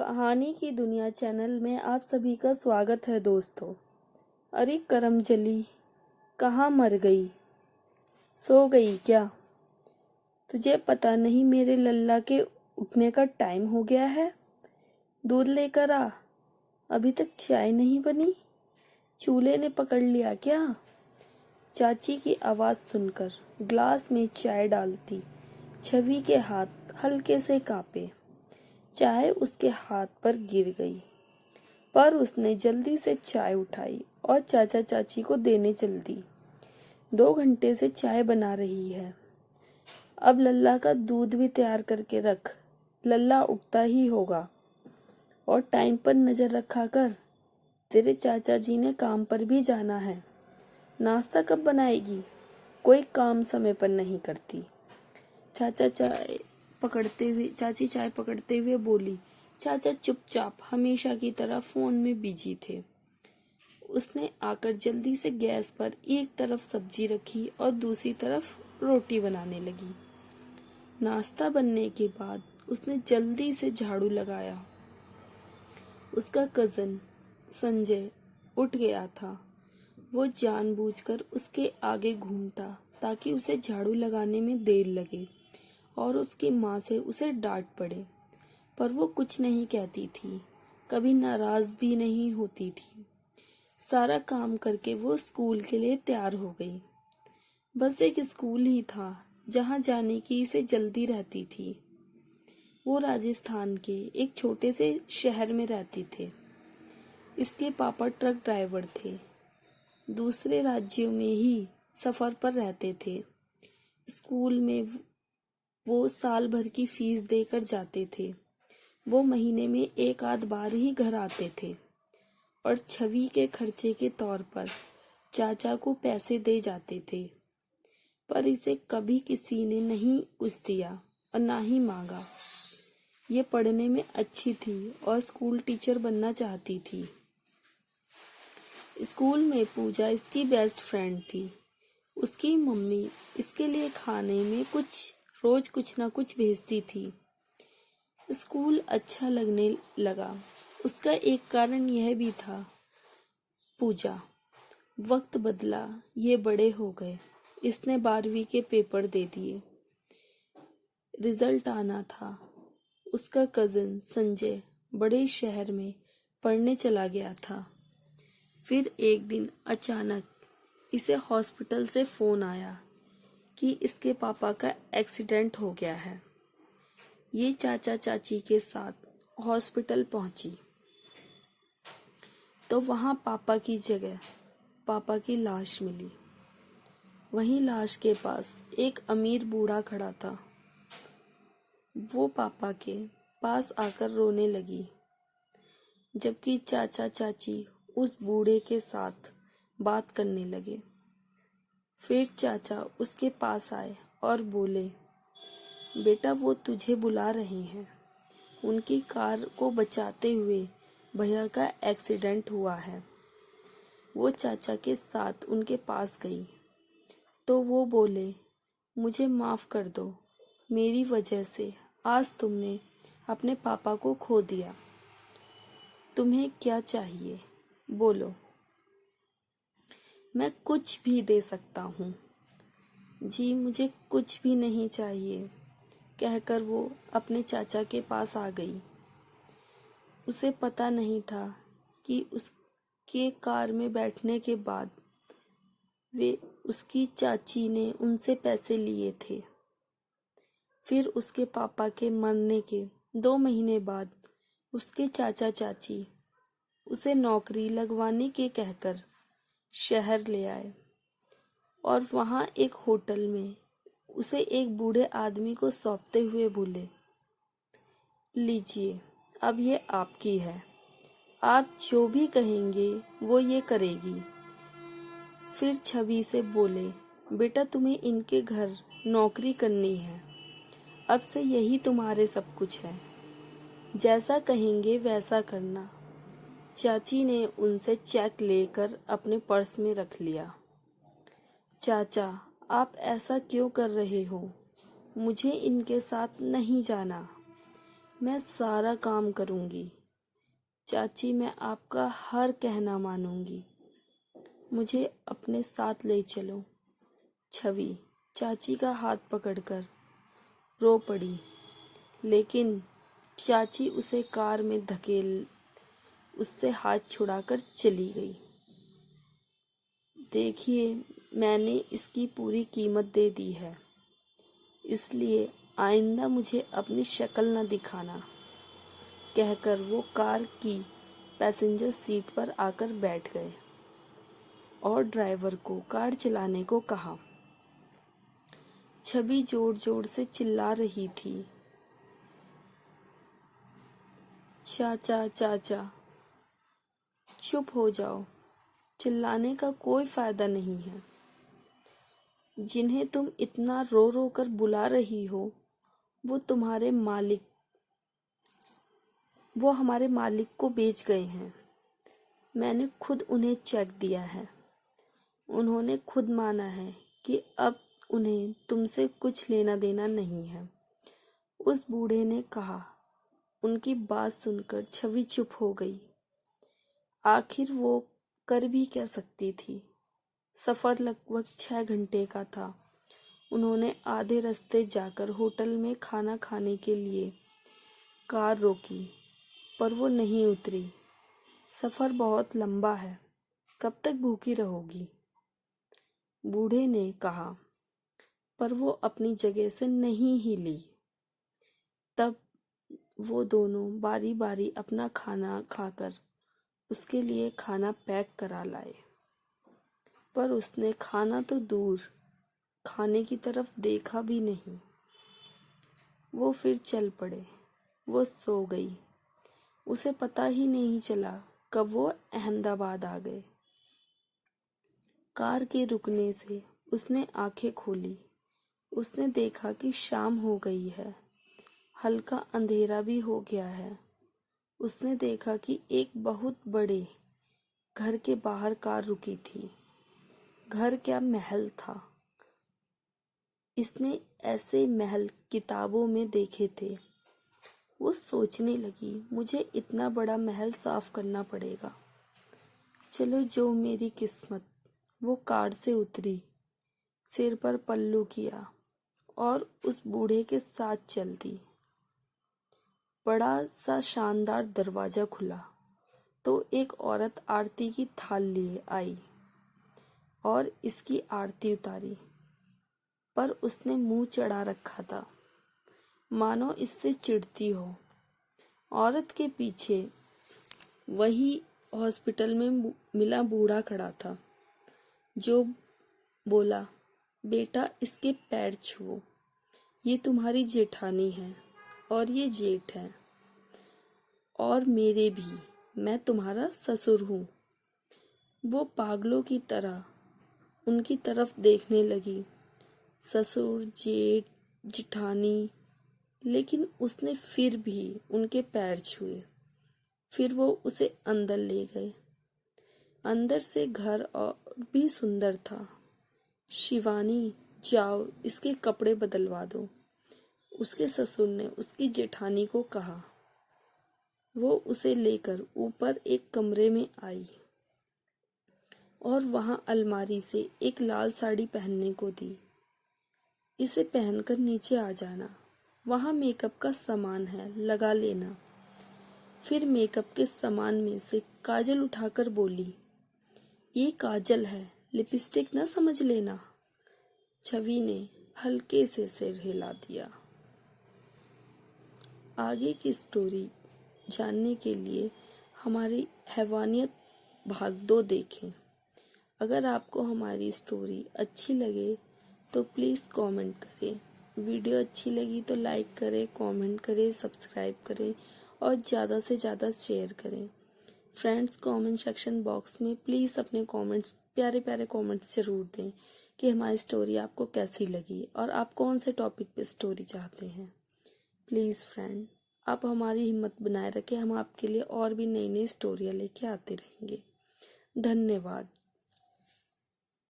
कहानी की दुनिया चैनल में आप सभी का स्वागत है दोस्तों। अरे करमजली, कहाँ मर गई? सो गई क्या? तुझे पता नहीं मेरे लल्ला के उठने का टाइम हो गया है? दूध लेकर आ। अभी तक चाय नहीं बनी? चूल्हे ने पकड़ लिया क्या? चाची की आवाज़ सुनकर ग्लास में चाय डालती छवि के हाथ हल्के से कांपे। चाय उसके हाथ पर गिर गई, पर उसने जल्दी से चाय उठाई और चाचा चाची को देने चल दी। 2 घंटे से चाय बना रही है। अब लल्ला का दूध भी तैयार करके रख, लल्ला उठता ही होगा। और टाइम पर नजर रखा कर, तेरे चाचा जी ने काम पर भी जाना है। नाश्ता कब बनाएगी? कोई काम समय पर नहीं करती। चाची चाय पकड़ते हुए बोली। चाचा चुपचाप हमेशा की तरह फोन में बिजी थे। उसने आकर जल्दी से गैस पर एक तरफ सब्जी रखी और दूसरी तरफ रोटी बनाने लगी। नाश्ता बनने के बाद उसने जल्दी से झाड़ू लगाया। उसका कजन संजय उठ गया था। वो जानबूझकर उसके आगे घूमता ताकि उसे झाड़ू लगाने में देर लगे और उसकी माँ से उसे डांट पड़े, पर वो कुछ नहीं कहती थी, कभी नाराज भी नहीं होती थी। सारा काम करके वो स्कूल के लिए तैयार हो गई। बस एक स्कूल ही था जहाँ जाने की इसे जल्दी रहती थी। वो राजस्थान के एक छोटे से शहर में रहते थे। इसके पापा ट्रक ड्राइवर थे। दूसरे राज्यों में ही सफर पर रहते थे। स्कूल में वो साल भर की फीस देकर जाते थे। वो महीने में एक आध बार ही घर आते थे और छवि के खर्चे के तौर पर चाचा को पैसे दे जाते थे, पर इसे कभी किसी ने नहीं कुछ दिया और ना ही मांगा। ये पढ़ने में अच्छी थी और स्कूल टीचर बनना चाहती थी। स्कूल में पूजा इसकी बेस्ट फ्रेंड थी। उसकी मम्मी इसके लिए खाने में रोज कुछ ना कुछ भेजती थी। स्कूल अच्छा लगने लगा। उसका एक कारण यह भी था, पूजा। वक्त बदला, ये बड़े हो गए। इसने 12वीं के पेपर दे दिए। रिजल्ट आना था। उसका कजिन संजय बड़े शहर में पढ़ने चला गया था। फिर एक दिन अचानक इसे हॉस्पिटल से फोन आया कि इसके पापा का एक्सीडेंट हो गया है। ये चाचा चाची के साथ हॉस्पिटल पहुंची तो वहां पापा की जगह पापा की लाश मिली। वहीं लाश के पास एक अमीर बूढ़ा खड़ा था। वो पापा के पास आकर रोने लगी, जबकि चाचा चाची उस बूढ़े के साथ बात करने लगे। फिर चाचा उसके पास आए और बोले, बेटा वो तुझे बुला रहे हैं। उनकी कार को बचाते हुए भैया का एक्सीडेंट हुआ है। वो चाचा के साथ उनके पास गई तो वो बोले, मुझे माफ कर दो, मेरी वजह से आज तुमने अपने पापा को खो दिया। तुम्हें क्या चाहिए, बोलो, मैं कुछ भी दे सकता हूँ। जी मुझे कुछ भी नहीं चाहिए, कहकर वो अपने चाचा के पास आ गई। उसे पता नहीं था कि उसके कार में बैठने के बाद उसकी चाची ने उनसे पैसे लिए थे। फिर उसके पापा के मरने के 2 महीने बाद उसके चाचा चाची उसे नौकरी लगवाने के कहकर शहर ले आए और वहाँ एक होटल में उसे एक बूढ़े आदमी को सौंपते हुए बोले, लीजिए, अब ये आपकी है। आप जो भी कहेंगे वो ये करेगी। फिर छवि से बोले, बेटा तुम्हें इनके घर नौकरी करनी है। अब से यही तुम्हारे सब कुछ है। जैसा कहेंगे वैसा करना। चाची ने उनसे चेक लेकर अपने पर्स में रख लिया। चाचा, आप ऐसा क्यों कर रहे हो? मुझे इनके साथ नहीं जाना। मैं सारा काम करूंगी। चाची, मैं आपका हर कहना मानूंगी। मुझे अपने साथ ले चलो। छवि चाची का हाथ पकड़कर रो पड़ी, लेकिन चाची उसे कार में धकेल उससे हाथ छुड़ाकर चली गई। देखिए, मैंने इसकी पूरी कीमत दे दी है, इसलिए आइंदा मुझे अपनी शक्ल न दिखाना, कहकर वो कार की पैसेंजर सीट पर आकर बैठ गए और ड्राइवर को कार चलाने को कहा। छवि जोर जोर से चिल्ला रही थी, चाचा चाचा, चुप हो जाओ, चिल्लाने का कोई फायदा नहीं है। जिन्हें तुम इतना रो रो कर बुला रही हो, वो हमारे मालिक को बेच गए हैं। मैंने खुद उन्हें चेक दिया है। उन्होंने खुद माना है कि अब उन्हें तुमसे कुछ लेना देना नहीं है, उस बूढ़े ने कहा। उनकी बात सुनकर छवि चुप हो गई। आखिर वो कर भी क्या सकती थी। सफर लगभग 6 घंटे का था। उन्होंने आधे रास्ते जाकर होटल में खाना खाने के लिए कार रोकी, पर वो नहीं उतरी। सफर बहुत लंबा है, कब तक भूखी रहोगी? बूढ़े ने कहा, पर वो अपनी जगह से नहीं हिली। तब वो दोनों बारी बारी अपना खाना खाकर उसके लिए खाना पैक करा लाए, पर उसने खाना तो दूर, खाने की तरफ देखा भी नहीं। वो फिर चल पड़े। वो सो गई। उसे पता ही नहीं चला कब वो अहमदाबाद आ गए। कार के रुकने से उसने आंखें खोली। उसने देखा कि शाम हो गई है, हल्का अंधेरा भी हो गया है। उसने देखा कि एक बहुत बड़े घर के बाहर कार रुकी थी। घर क्या, महल था। इसने ऐसे महल किताबों में देखे थे। वो सोचने लगी, मुझे इतना बड़ा महल साफ करना पड़ेगा। चलो, जो मेरी किस्मत। वो कार से उतरी, सिर पर पल्लू किया और उस बूढ़े के साथ चल दी। बड़ा सा शानदार दरवाजा खुला तो एक औरत आरती की थाल लिए आई और इसकी आरती उतारी, पर उसने मुंह चढ़ा रखा था, मानो इससे चिढ़ती हो। औरत के पीछे वही हॉस्पिटल में मिला बूढ़ा खड़ा था, जो बोला, बेटा इसके पैर छुओ, ये तुम्हारी जेठानी है और ये जेठ है, और मेरे भी, मैं तुम्हारा ससुर हूँ। वो पागलों की तरह उनकी तरफ देखने लगी, ससुर, जेठ, जेठानी, लेकिन उसने फिर भी उनके पैर छुए। फिर वो उसे अंदर ले गए। अंदर से घर और भी सुंदर था। शिवानी, जाओ इसके कपड़े बदलवा दो, उसके ससुर ने उसकी जेठानी को कहा। वो उसे लेकर ऊपर एक कमरे में आई और वहां अलमारी से एक लाल साड़ी पहनने को दी। इसे पहनकर नीचे आ जाना, वहां मेकअप का सामान है, लगा लेना। फिर मेकअप के सामान में से काजल उठाकर बोली, ये काजल है, लिपस्टिक न समझ लेना। छवि ने हल्के से सिर हिला दिया। आगे की स्टोरी जानने के लिए हमारी हैवानियत भाग 2 देखें। अगर आपको हमारी स्टोरी अच्छी लगे तो प्लीज़ कमेंट करें। वीडियो अच्छी लगी तो लाइक करें, कमेंट करें, सब्सक्राइब करें और ज़्यादा से ज़्यादा शेयर करें। फ्रेंड्स, कमेंट सेक्शन बॉक्स में प्लीज़ अपने कमेंट्स, प्यारे प्यारे कमेंट्स ज़रूर दें कि हमारी स्टोरी आपको कैसी लगी और आप कौन से टॉपिक पे स्टोरी चाहते हैं। प्लीज़ फ्रेंड, आप हमारी हिम्मत बनाए रखें, हम आपके लिए और भी नई नई स्टोरियाँ लेके आते रहेंगे। धन्यवाद।